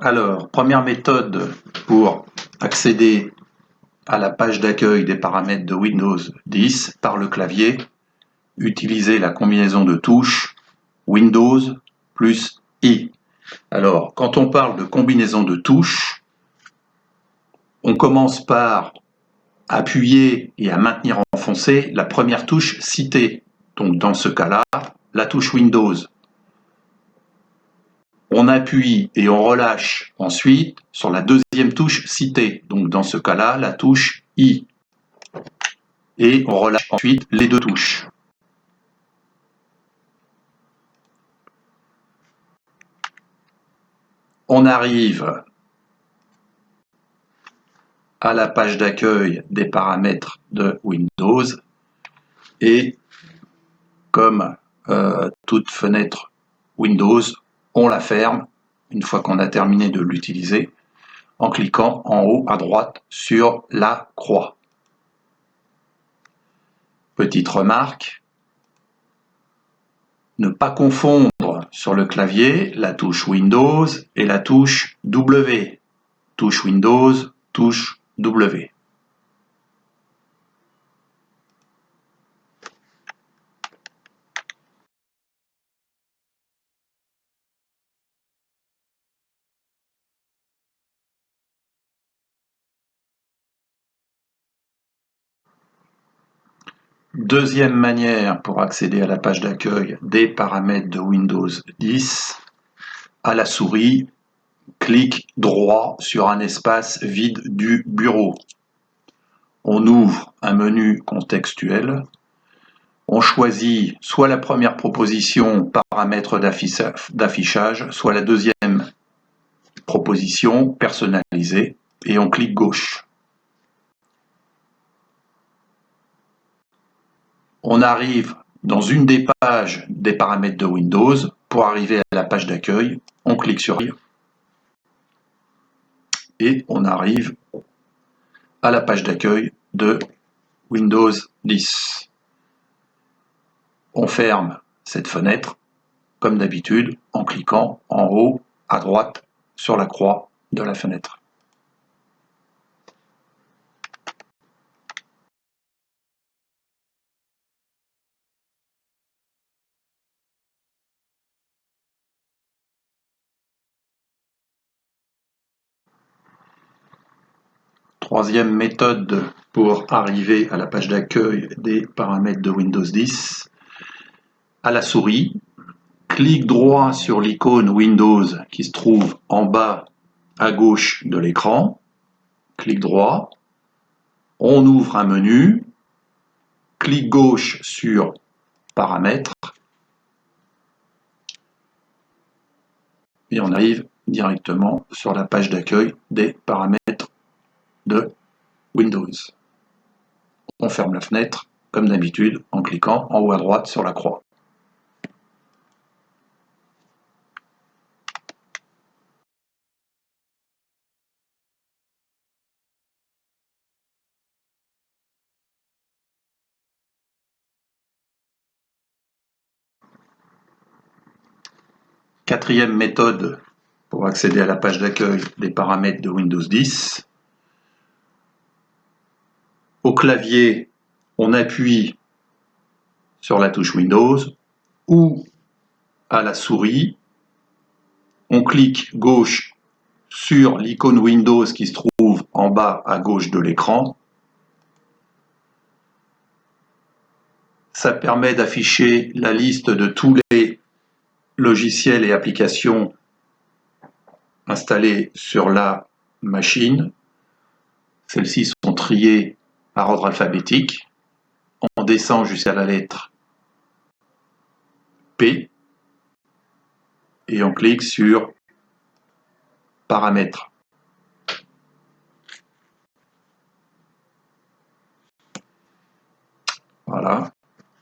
Alors, première méthode pour accéder à la page d'accueil des paramètres de Windows 10 par le clavier, utilisez la combinaison de touches Windows plus I. Alors, quand on parle de combinaison de touches, on commence par appuyer et à maintenir enfoncé la première touche citée. Donc, dans ce cas-là, la touche Windows. On appuie et on relâche ensuite sur la deuxième touche citée. Donc, dans ce cas-là, la touche I. Et on relâche ensuite les deux touches. On arrive à la page d'accueil des paramètres de Windows et comme toute fenêtre Windows, on la ferme une fois qu'on a terminé de l'utiliser en cliquant en haut à droite sur la croix. Petite remarque, ne pas confondre sur le clavier la touche Windows et la touche W. Touche Windows, touche W. Deuxième manière pour accéder à la page d'accueil des paramètres de Windows 10, à la souris, clic droit sur un espace vide du bureau. On ouvre un menu contextuel. On choisit soit la première proposition, paramètres d'affichage, soit la deuxième proposition, personnalisée, et on clique gauche. On arrive dans une des pages des paramètres de Windows. Pour arriver à la page d'accueil, on clique sur et on arrive à la page d'accueil de Windows 10. On ferme cette fenêtre, comme d'habitude, en cliquant en haut à droite sur la croix de la fenêtre. Troisième méthode pour arriver à la page d'accueil des paramètres de Windows 10. À la souris, clic droit sur l'icône Windows qui se trouve en bas à gauche de l'écran. Clic droit. On ouvre un menu. Clic gauche sur Paramètres. Et on arrive directement sur la page d'accueil des paramètres de Windows. On ferme la fenêtre, comme d'habitude, en cliquant en haut à droite sur la croix. Quatrième méthode pour accéder à la page d'accueil des paramètres de Windows 10. Au clavier, on appuie sur la touche Windows ou à la souris, on clique gauche sur l'icône Windows qui se trouve en bas à gauche de l'écran. Ça permet d'afficher la liste de tous les logiciels et applications installés sur la machine. Celles-ci sont triées par ordre alphabétique. On descend jusqu'à la lettre P et on clique sur Paramètres. Voilà,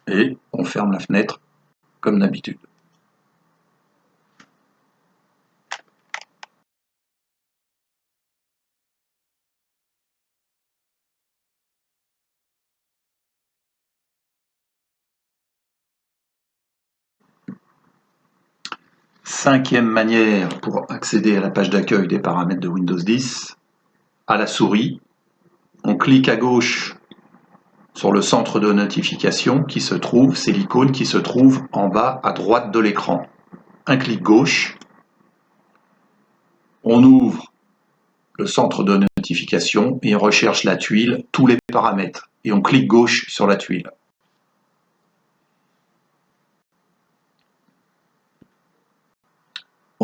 et on ferme la fenêtre comme d'habitude. Cinquième manière pour accéder à la page d'accueil des paramètres de Windows 10, à la souris, on clique à gauche sur le centre de notification qui se trouve, c'est l'icône qui se trouve en bas à droite de l'écran. Un clic gauche, on ouvre le centre de notification et on recherche la tuile, tous les paramètres, et on clique gauche sur la tuile.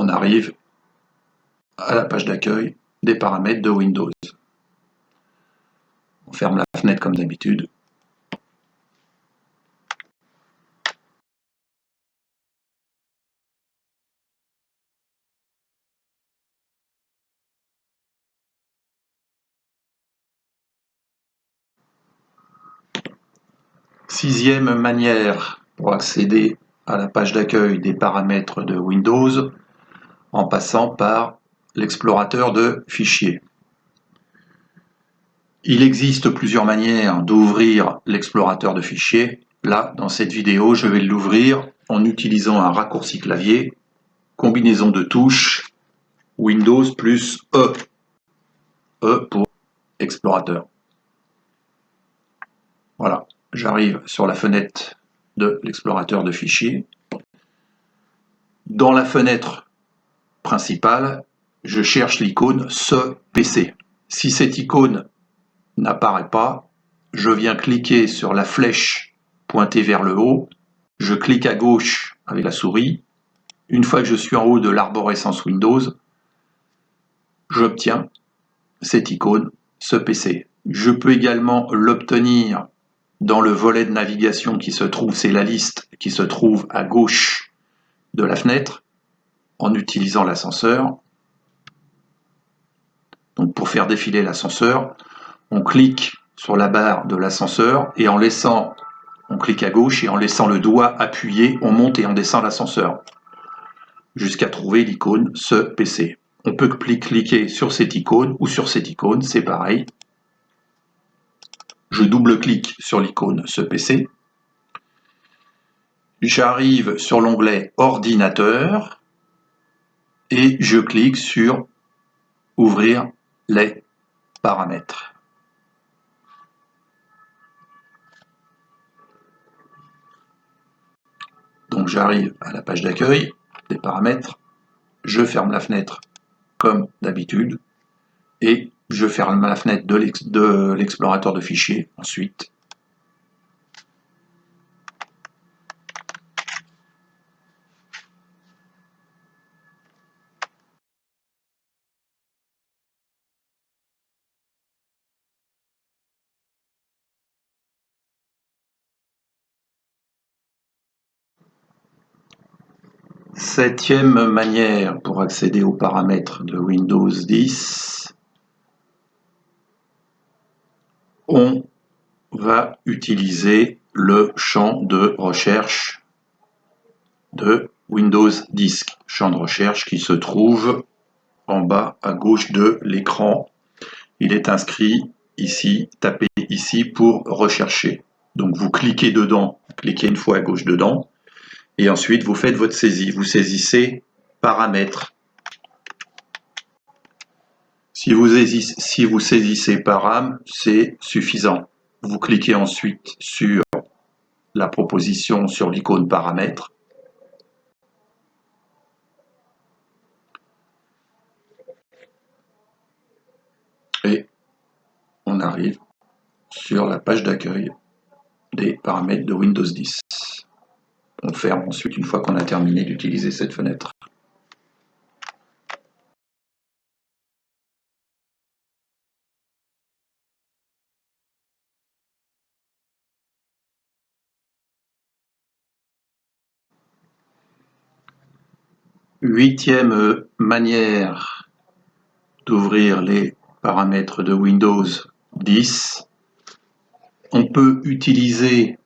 On arrive à la page d'accueil des paramètres de Windows. On ferme la fenêtre comme d'habitude. Sixième manière pour accéder à la page d'accueil des paramètres de Windows, en passant par l'explorateur de fichiers. Il existe plusieurs manières d'ouvrir l'explorateur de fichiers. Là, dans cette vidéo, je vais l'ouvrir en utilisant un raccourci clavier, combinaison de touches, Windows plus E. E pour explorateur. Voilà, j'arrive sur la fenêtre de l'explorateur de fichiers. Dans la fenêtre principale, je cherche l'icône Ce PC. Si cette icône n'apparaît pas, je viens cliquer sur la flèche pointée vers le haut, je clique à gauche avec la souris. Une fois que je suis en haut de l'arborescence Windows, j'obtiens cette icône Ce PC. Je peux également l'obtenir dans le volet de navigation qui se trouve, c'est la liste qui se trouve à gauche de la fenêtre, en utilisant l'ascenseur. Donc pour faire défiler l'ascenseur, on clique sur la barre de l'ascenseur et on clique à gauche et en laissant le doigt appuyé, on monte et on descend l'ascenseur jusqu'à trouver l'icône Ce PC. On peut cliquer sur cette icône ou sur cette icône, c'est pareil. Je double-clique sur l'icône Ce PC. J'arrive sur l'onglet Ordinateur et je clique sur Ouvrir les paramètres. Donc j'arrive à la page d'accueil des paramètres, je ferme la fenêtre comme d'habitude et je ferme la fenêtre de l'explorateur de fichiers ensuite. Septième manière pour accéder aux paramètres de Windows 10, on va utiliser le champ de recherche de Windows 10, champ de recherche qui se trouve en bas à gauche de l'écran. Il est inscrit ici, tapez ici pour rechercher. Donc vous cliquez dedans, cliquez une fois à gauche dedans, et ensuite vous faites votre saisie. Vous saisissez paramètres. Si vous saisissez param, c'est suffisant. Vous cliquez ensuite sur la proposition, sur l'icône paramètres. Et on arrive sur la page d'accueil des paramètres de Windows 10. On ferme ensuite une fois qu'on a terminé d'utiliser cette fenêtre. Huitième manière d'ouvrir les paramètres de Windows 10, on peut utiliser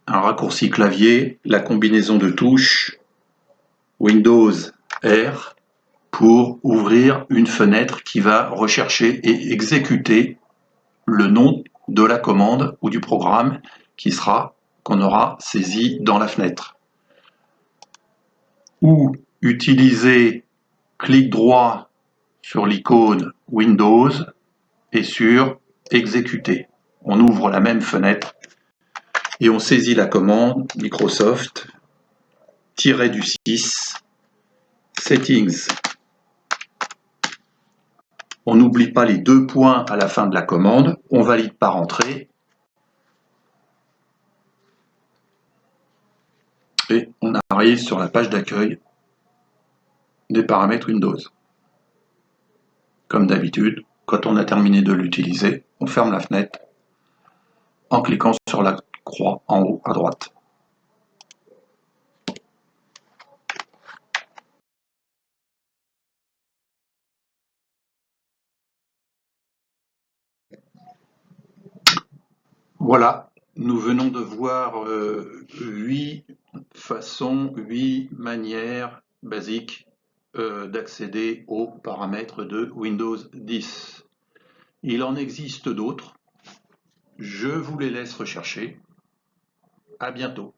un raccourci clavier, la combinaison de touches Windows R pour ouvrir une fenêtre qui va rechercher et exécuter le nom de la commande ou du programme qu'on aura saisi dans la fenêtre. Ou Utilisez clic droit sur l'icône Windows et sur Exécuter. On ouvre la même fenêtre et on saisit la commande Microsoft -6 Settings. On n'oublie pas les 2 points à la fin de la commande, on valide par entrée et on arrive sur la page d'accueil des paramètres Windows. Comme d'habitude, quand on a terminé de l'utiliser, on ferme la fenêtre en cliquant sur la croix en haut à droite. Voilà, nous venons de voir 8 façons, 8 manières basiques d'accéder aux paramètres de Windows 10. Il en existe d'autres. Je vous les laisse rechercher. À bientôt.